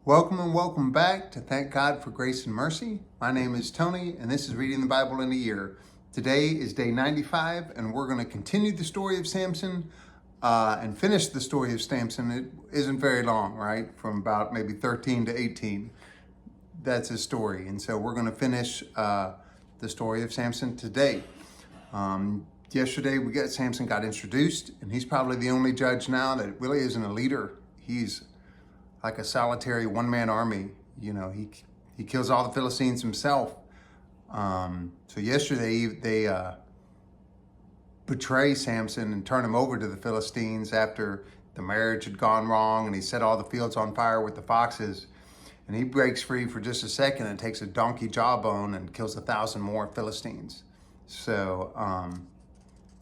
Welcome and welcome back to Thank God for Grace and Mercy. My name is Tony, and this is Reading the Bible in a Year. Today is day 95, and we're going to continue the story of Samson and finish the story of Samson. It isn't very long, right? From about maybe 13 to 18. That's his story. And so we're going to finish the story of Samson today. Yesterday, Samson got introduced, and he's probably the only judge now that really isn't a leader. He's like a solitary one-man army. You know, he kills all the Philistines himself. So yesterday they betray Samson and turn him over to the Philistines after the marriage had gone wrong, and he set all the fields on fire with the foxes. And he breaks free for just a second and takes a donkey jawbone and kills 1,000 more Philistines. So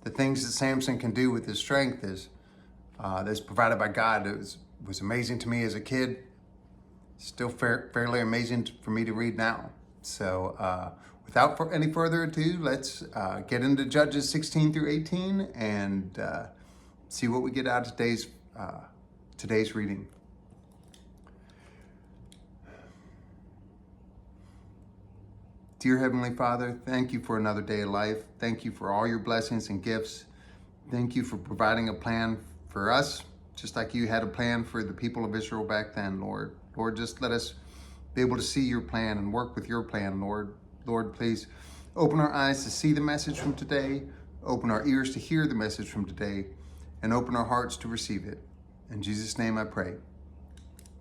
the things that Samson can do with his strength is that's provided by God. It was amazing to me as a kid. Still fairly amazing for me to read now. So without any further ado, let's get into Judges 16 through 18 and see what we get out of today's reading. Dear Heavenly Father, thank you for another day of life. Thank you for all your blessings and gifts. Thank you for providing a plan for us, just like you had a plan for the people of Israel back then, Lord. Lord, just let us be able to see your plan and work with your plan, Lord. Lord, please open our eyes to see the message from today, open our ears to hear the message from today, and open our hearts to receive it. In Jesus' name I pray.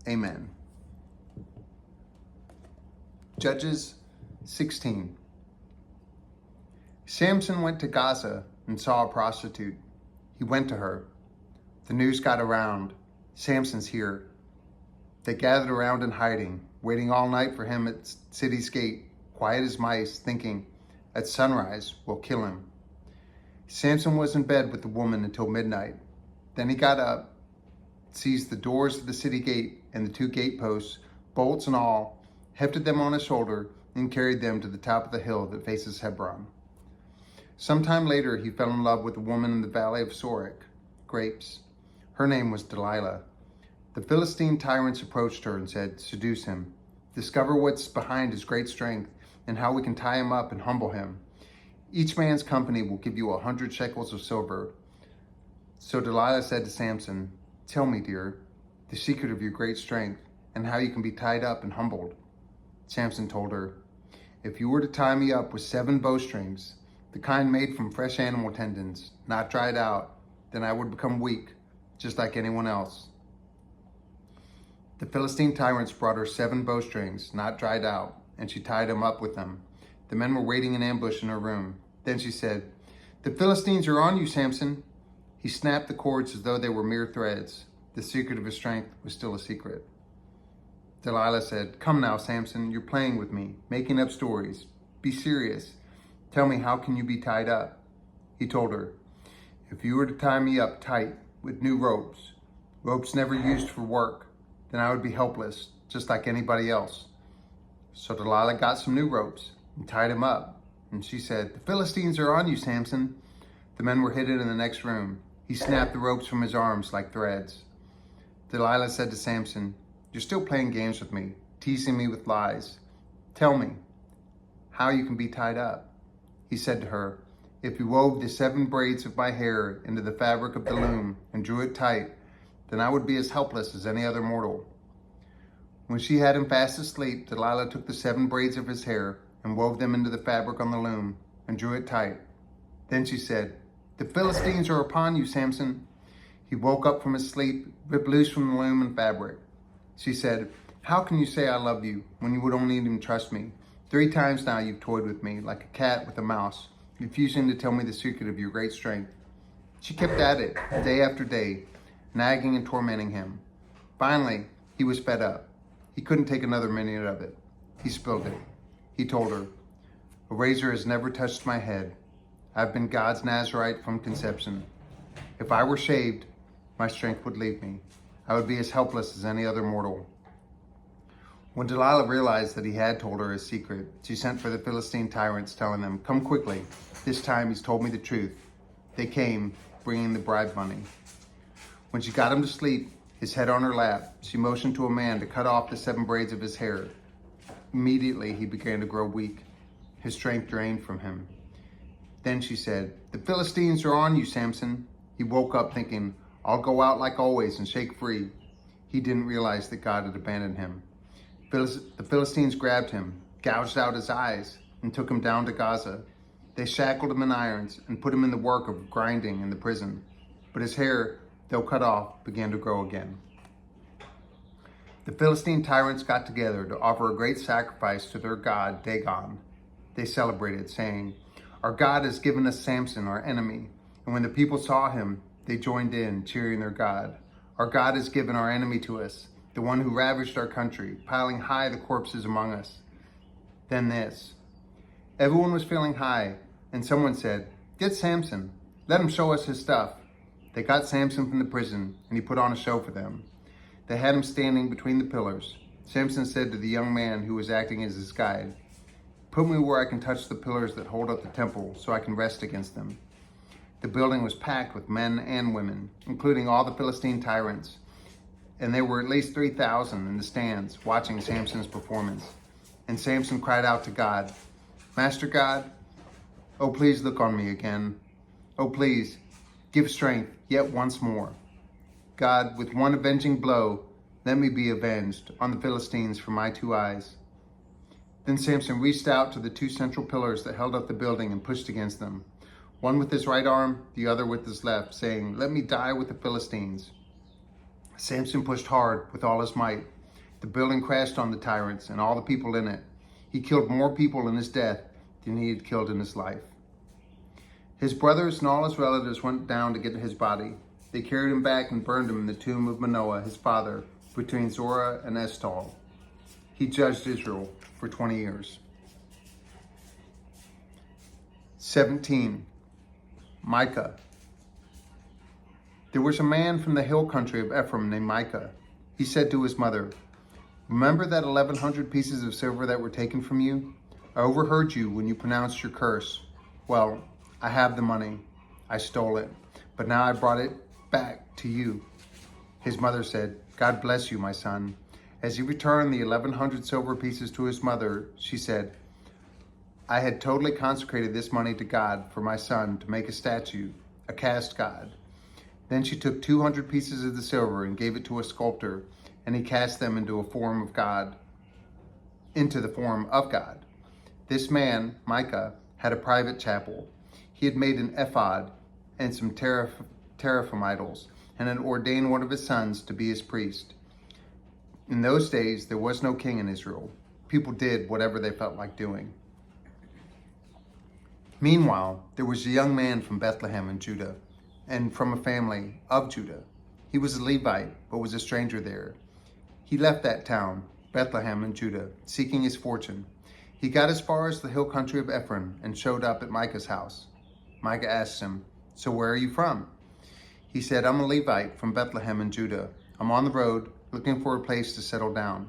Amen. Judges 16. Samson went to Gaza and saw a prostitute. He went to her. The news got around. Samson's here. They gathered around in hiding, waiting all night for him at city's gate, quiet as mice, thinking, at sunrise, we'll kill him. Samson was in bed with the woman until midnight. Then he got up, seized the doors of the city gate and the 2 gateposts, bolts and all, hefted them on his shoulder, and carried them to the top of the hill that faces Hebron. Sometime later, he fell in love with a woman in the valley of Sorek, grapes. Her name was Delilah. The Philistine tyrants approached her and said, seduce him. Discover what's behind his great strength and how we can tie him up and humble him. Each man's company will give you 100 shekels of silver. So Delilah said to Samson, tell me, dear, the secret of your great strength and how you can be tied up and humbled. Samson told her, if you were to tie me up with 7 bowstrings, the kind made from fresh animal tendons, not dried out, then I would become weak, just like anyone else. The Philistine tyrants brought her 7 bowstrings, not dried out, and she tied him up with them. The men were waiting in ambush in her room. Then she said, the Philistines are on you, Samson. He snapped the cords as though they were mere threads. The secret of his strength was still a secret. Delilah said, come now, Samson, you're playing with me, making up stories. Be serious. Tell me, how can you be tied up? He told her, if you were to tie me up tight with new ropes never used for work, then I would be helpless, just like anybody else. So Delilah got some new ropes and tied him up. And she said, the Philistines are on you, Samson. The men were hidden in the next room. He snapped the ropes from his arms like threads. Delilah said to Samson, you're still playing games with me, teasing me with lies. Tell me how you can be tied up. He said to her, if you wove the 7 braids of my hair into the fabric of the loom and drew it tight, then I would be as helpless as any other mortal. When she had him fast asleep, Delilah took the 7 braids of his hair and wove them into the fabric on the loom and drew it tight. Then she said, the Philistines are upon you, Samson. He woke up from his sleep, ripped loose from the loom and fabric. She said, how can you say I love you when you would only even trust me? 3 times now you've toyed with me like a cat with a mouse, refusing to tell me the secret of your great strength. She kept at it day after day, nagging and tormenting him. Finally, he was fed up. He couldn't take another minute of it. He spilled it. He told her, a razor has never touched my head. I've been God's Nazarite from conception. If I were shaved, my strength would leave me. I would be as helpless as any other mortal. When Delilah realized that he had told her his secret, she sent for the Philistine tyrants, telling them, come quickly. This time he's told me the truth. They came, bringing the bribe money. When she got him to sleep, his head on her lap, she motioned to a man to cut off the 7 braids of his hair. Immediately, he began to grow weak. His strength drained from him. Then she said, "The Philistines are on you, Samson." He woke up thinking, "I'll go out like always and shake free." He didn't realize that God had abandoned him. The Philistines grabbed him, gouged out his eyes, and took him down to Gaza. They shackled him in irons and put him in the work of grinding in the prison. But his hair, though cut off, began to grow again. The Philistine tyrants got together to offer a great sacrifice to their god Dagon. They celebrated, saying, "Our God has given us Samson, our enemy." And when the people saw him, they joined in, cheering their God. "Our God has given our enemy to us, the one who ravaged our country, piling high the corpses among us." Then this. Everyone was feeling high, and someone said, "Get Samson. Let him show us his stuff." They got Samson from the prison, and he put on a show for them. They had him standing between the pillars. Samson said to the young man who was acting as his guide, "Put me where I can touch the pillars that hold up the temple, so I can rest against them." The building was packed with men and women, including all the Philistine tyrants, and there were at least 3,000 in the stands watching Samson's performance. And Samson cried out to God, "Master God, oh please look on me again. Oh please, give strength yet once more. God, with one avenging blow, let me be avenged on the Philistines for my 2 eyes." Then Samson reached out to the 2 central pillars that held up the building and pushed against them, one with his right arm, the other with his left, saying, "Let me die with the Philistines." Samson pushed hard with all his might. The building crashed on the tyrants and all the people in it. He killed more people in his death than he had killed in his life. His brothers and all his relatives went down to get his body. They carried him back and burned him in the tomb of Manoah, his father, between Zorah and Eshtaol. He judged Israel for 20 years. 17. Micah. There was a man from the hill country of Ephraim named Micah. He said to his mother, "Remember that 1,100 pieces of silver that were taken from you? I overheard you when you pronounced your curse. Well, I have the money. I stole it, but now I brought it back to you." His mother said, "God bless you, my son." As he returned the 1,100 silver pieces to his mother, she said, "I had totally consecrated this money to God for my son to make a statue, a cast god." Then she took 200 pieces of the silver and gave it to a sculptor, and he cast them into the form of God. This man, Micah, had a private chapel. He had made an ephod and some teraphim idols, and had ordained one of his sons to be his priest. In those days, there was no king in Israel. People did whatever they felt like doing. Meanwhile, there was a young man from Bethlehem in Judah, and from a family of Judah. He was a Levite, but was a stranger there. He left that town, Bethlehem in Judah, seeking his fortune. He got as far as the hill country of Ephraim and showed up at Micah's house. Micah asked him, "So where are you from?" He said, "I'm a Levite from Bethlehem in Judah. I'm on the road, looking for a place to settle down."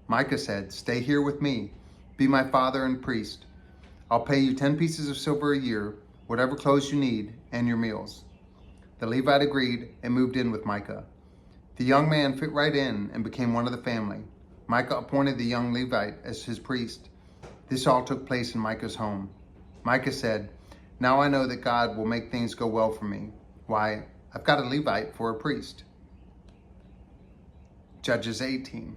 Micah said, "Stay here with me. Be my father and priest. I'll pay you 10 pieces of silver a year, whatever clothes you need, and your meals." The Levite agreed and moved in with Micah. The young man fit right in and became one of the family. Micah appointed the young Levite as his priest. This all took place in Micah's home. Micah said, "Now I know that God will make things go well for me. Why, I've got a Levite for a priest." Judges 18.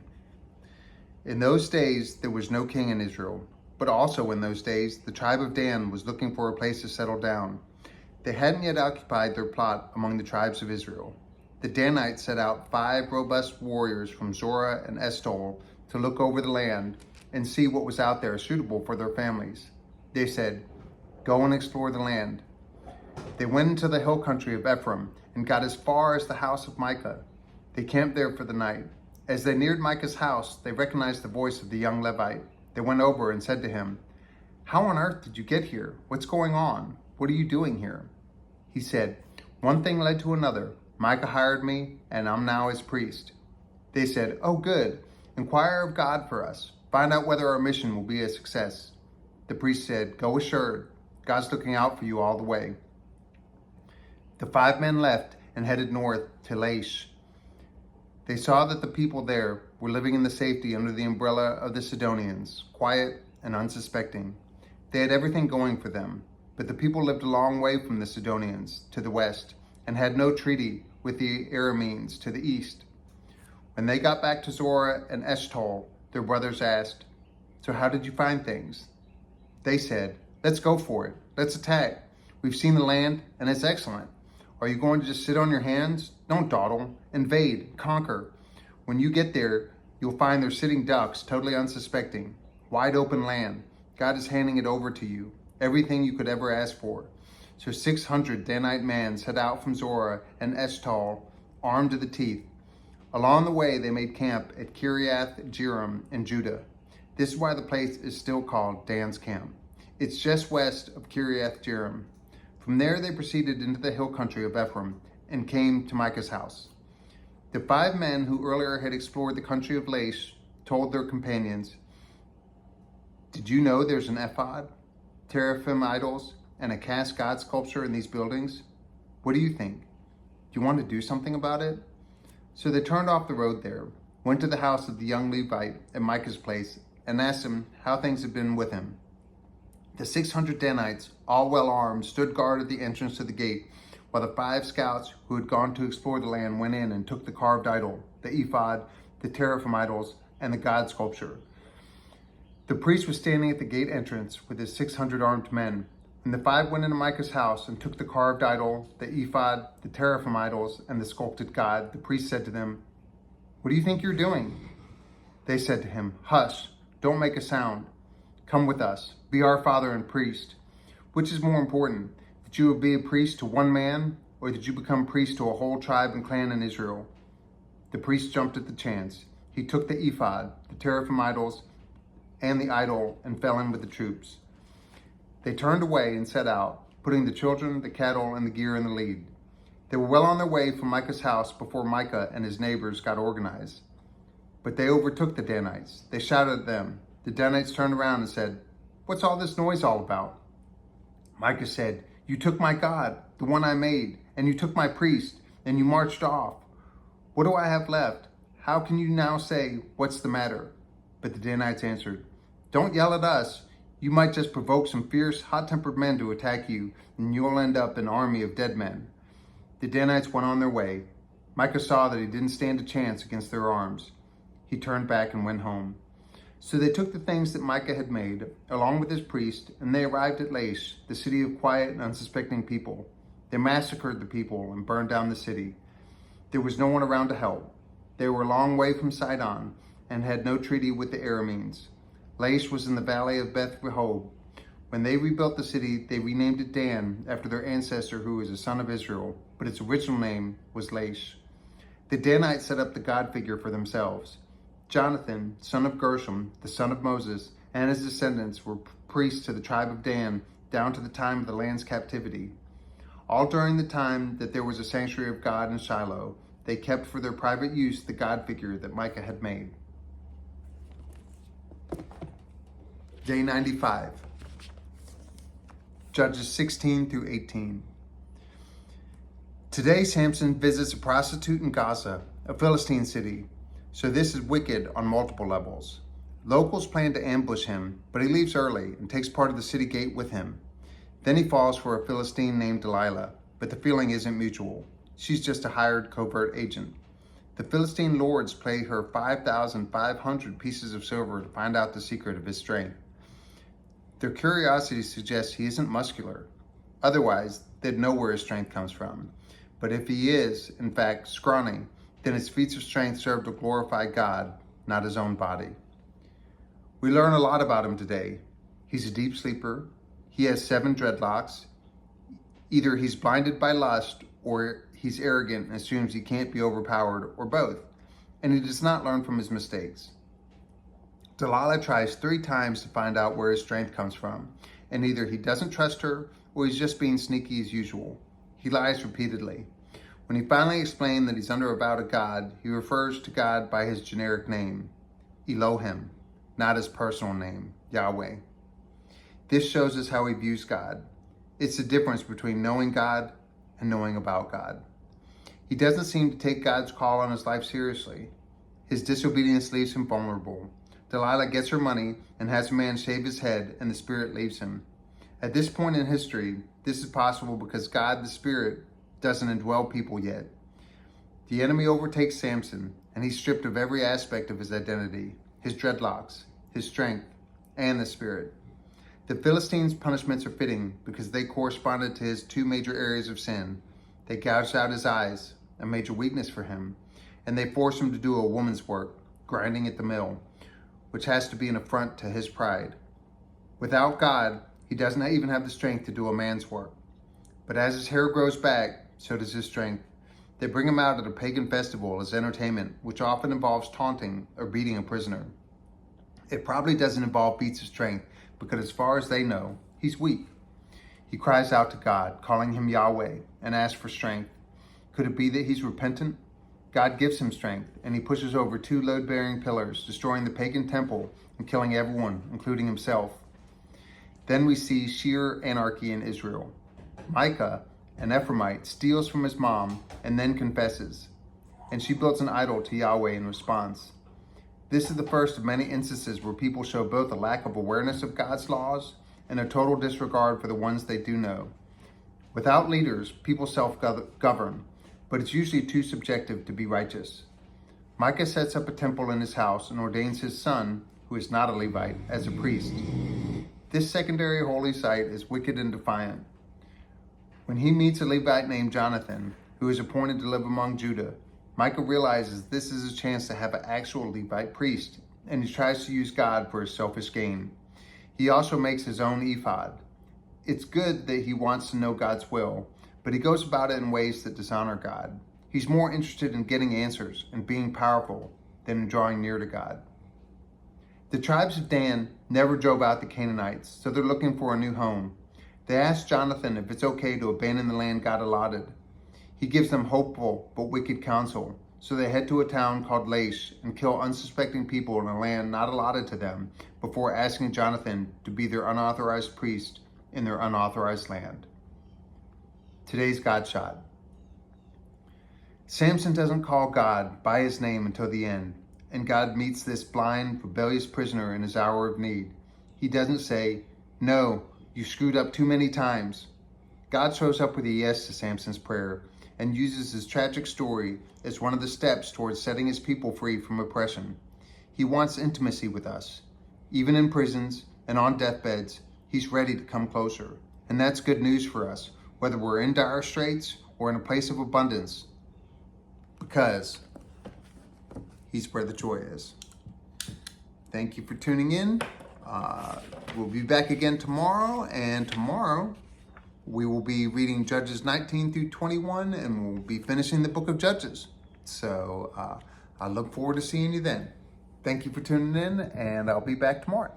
In those days, there was no king in Israel, but also in those days, the tribe of Dan was looking for a place to settle down. They hadn't yet occupied their plot among the tribes of Israel. The Danites set out 5 robust warriors from Zorah and Eshtaol to look over the land and see what was out there suitable for their families. They said, "Go and explore the land." They went into the hill country of Ephraim and got as far as the house of Micah. They camped there for the night. As they neared Micah's house, they recognized the voice of the young Levite. They went over and said to him, "How on earth did you get here? What's going on? What are you doing here?" He said, "One thing led to another. Micah hired me, and I'm now his priest." They said, "Oh, good. Inquire of God for us. Find out whether our mission will be a success." The priest said, "Go assured. God's looking out for you all the way." The 5 men left and headed north to Laish. They saw that the people there were living in the safety under the umbrella of the Sidonians, quiet and unsuspecting. They had everything going for them, but the people lived a long way from the Sidonians to the west and had no treaty with the Arameans to the east. When they got back to Zorah and Eshtaol, their brothers asked, "So how did you find things?" They said, "Let's go for it. Let's attack. We've seen the land and it's excellent. Are you going to just sit on your hands? Don't dawdle. Invade, conquer. When you get there, you'll find they're sitting ducks, totally unsuspecting. Wide open land. God is handing it over to you. Everything you could ever ask for." So 600 Danite men set out from Zorah and Eshtaol, armed to the teeth. Along the way, they made camp at Kiriath Jearim in Judah. This is why the place is still called Dan's Camp. It's just west of Kiriath Jearim. From there, they proceeded into the hill country of Ephraim and came to Micah's house. The 5 men who earlier had explored the country of Laish told their companions, "Did you know there's an ephod, teraphim idols, and a cast god sculpture in these buildings? What do you think? Do you want to do something about it?" So they turned off the road there, went to the house of the young Levite at Micah's place, and asked him how things had been with him. The 600 Danites, all well armed, stood guard at the entrance to the gate, while the 5 scouts who had gone to explore the land went in and took the carved idol, the ephod, the teraphim idols, and the god sculpture. The priest was standing at the gate entrance with his 600 armed men. When the 5 went into Micah's house and took the carved idol, the ephod, the teraphim idols, and the sculpted god, the priest said to them, "What do you think you're doing?" They said to him, "Hush, don't make a sound. Come with us, be our father and priest. Which is more important, that you will be a priest to one man, or that you become priest to a whole tribe and clan in Israel?" The priest jumped at the chance. He took the ephod, the teraphim idols, and the idol, and fell in with the troops. They turned away and set out, putting the children, the cattle, and the gear in the lead. They were well on their way from Micah's house before Micah and his neighbors got organized. But they overtook the Danites. They shouted at them. The Danites turned around and said, "What's all this noise all about?" Micah said, "You took my God, the one I made, and you took my priest, and you marched off. What do I have left? How can you now say, 'What's the matter?'" But the Danites answered, "Don't yell at us. You might just provoke some fierce, hot-tempered men to attack you, and you'll end up an army of dead men." The Danites went on their way. Micah saw that he didn't stand a chance against their arms. He turned back and went home. So they took the things that Micah had made, along with his priest, and they arrived at Laish, the city of quiet and unsuspecting people. They massacred the people and burned down the city. There was no one around to help. They were a long way from Sidon and had no treaty with the Arameans. Laish was in the valley of Beth Rehob. When they rebuilt the city, they renamed it Dan after their ancestor who was a son of Israel, but its original name was Laish. The Danites set up the God figure for themselves. Jonathan, son of Gershom, the son of Moses, and his descendants were priests to the tribe of Dan down to the time of the land's captivity. All during the time that there was a sanctuary of God in Shiloh, they kept for their private use the God figure that Micah had made. Day 95. Judges 16 through 18. Today, Samson visits a prostitute in Gaza, a Philistine city. So this is wicked on multiple levels. Locals plan to ambush him, but he leaves early and takes part of the city gate with him. Then he falls for a Philistine named Delilah, but the feeling isn't mutual. She's just a hired covert agent. The Philistine lords pay her 5,500 pieces of silver to find out the secret of his strength. Their curiosity suggests he isn't muscular. Otherwise, they'd know where his strength comes from. But if he is, in fact, scrawny, then his feats of strength serve to glorify God, not his own body. We learn a lot about him today. He's a deep sleeper. He has 7 dreadlocks. Either he's blinded by lust, or he's arrogant and assumes he can't be overpowered, or both. And he does not learn from his mistakes. Delilah tries 3 times to find out where his strength comes from, and either he doesn't trust her, or he's just being sneaky as usual. He lies repeatedly. When he finally explained that he's under a vow to God, he refers to God by his generic name, Elohim, not his personal name, Yahweh. This shows us how he views God. It's the difference between knowing God and knowing about God. He doesn't seem to take God's call on his life seriously. His disobedience leaves him vulnerable. Delilah gets her money and has a man shave his head, and the spirit leaves him. At this point in history, this is possible because God, the Spirit, doesn't indwell people yet. The enemy overtakes Samson, and he's stripped of every aspect of his identity, his dreadlocks, his strength, and the spirit. The Philistines' punishments are fitting because they corresponded to his two major areas of sin. They gouged out his eyes, a major weakness for him, and they forced him to do a woman's work, grinding at the mill, which has to be an affront to his pride. Without God, he doesn't even have the strength to do a man's work. But as his hair grows back, so does his strength. They bring him out at a pagan festival as entertainment, which often involves taunting or beating a prisoner. It probably doesn't involve feats of strength, because as far as they know, he's weak. He cries out to God, calling him Yahweh, and asks for strength. Could it be that he's repentant? God gives him strength, and he pushes over 2 load-bearing pillars, destroying the pagan temple and killing everyone, including himself. Then we see sheer anarchy in Israel. Micah, an Ephraimite, steals from his mom and then confesses, and she builds an idol to Yahweh in response. This is the first of many instances where people show both a lack of awareness of God's laws and a total disregard for the ones they do know. Without leaders, people self-govern, but it's usually too subjective to be righteous. Micah sets up a temple in his house and ordains his son, who is not a Levite, as a priest. This secondary holy site is wicked and defiant. When he meets a Levite named Jonathan, who is appointed to live among Judah, Micah realizes this is a chance to have an actual Levite priest, and he tries to use God for his selfish gain. He also makes his own ephod. It's good that he wants to know God's will, but he goes about it in ways that dishonor God. He's more interested in getting answers and being powerful than in drawing near to God. The tribes of Dan never drove out the Canaanites, so they're looking for a new home. They ask Jonathan if it's okay to abandon the land God allotted. He gives them hopeful but wicked counsel, so they head to a town called Laish and kill unsuspecting people in a land not allotted to them before asking Jonathan to be their unauthorized priest in their unauthorized land. Today's God shot. Samson doesn't call God by his name until the end, and God meets this blind, rebellious prisoner in his hour of need. He doesn't say, "No, you screwed up too many times." God shows up with a yes to Samson's prayer and uses his tragic story as one of the steps towards setting his people free from oppression. He wants intimacy with us. Even in prisons and on deathbeds, he's ready to come closer. And that's good news for us, whether we're in dire straits or in a place of abundance, because he's where the joy is. Thank you for tuning in. We'll be back again tomorrow, and tomorrow we will be reading Judges 19 through 21, and we'll be finishing the book of Judges. So I look forward to seeing you then. Thank you for tuning in, and I'll be back tomorrow.